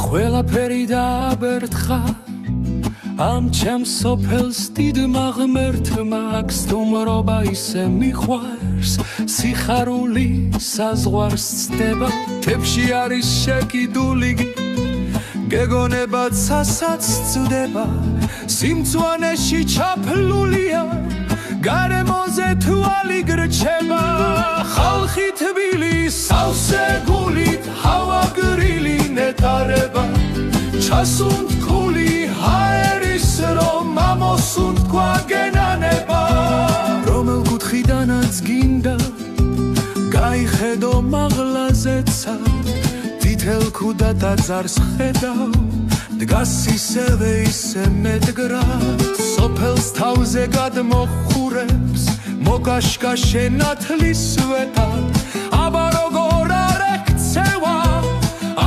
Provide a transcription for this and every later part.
ყველაფერი დააბერთხა ამ ჩემს სოფელს დიდმა ღმერთმა აქ სტუმრობა ისე მიყვარს სიხარული საზღვარს ცდება თებში არის შეკიდული გეგონებად სასაც წდება სიმწვანეში ჩაფლულია გარემოზე თვალი გრჩება ხალხი თბილი სავსე გულით ჰავა გრილი ნეტარება ჩასუნთქული ჰაერის რომ ამოსუნ თქვა გენანება რომელ კუთხიდანაც გინდა გაიხედო მაღლაზეცა თითელ ქუდა დაძარს ხედავ დგას ისევე ისე მედგრად სოფელს თავზე გადმოხურებს მოგაშკა შენათლის ვეტად აბა როგორ არ ექცევა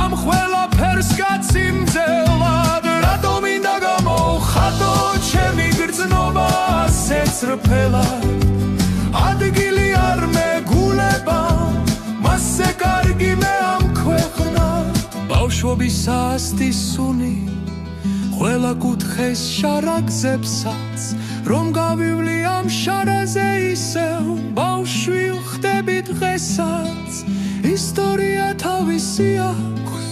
ამ ყველაფერს გაციმძელად რატო მინდა გამოვხატო ჩემი გრძნობა ასე წრფელად ადგილი არ მეგულება მასზე კარგი მე ამ ქვეყნად ბავშვობის ასტის სუნი ყველა კუთხეს შარაგზებსაც რომ გავივლი ამ შარაზე ისევ ბავშვი ხდები დღესაც ისტორია თავისი აქვს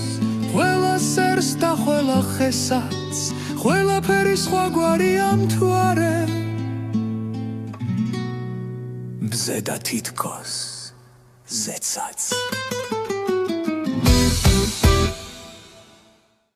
ყველა სერს და ყველა ხესაც ყველაფერი სხვაგვარი ამ მთვარე მზე და თითქოს ზეცაც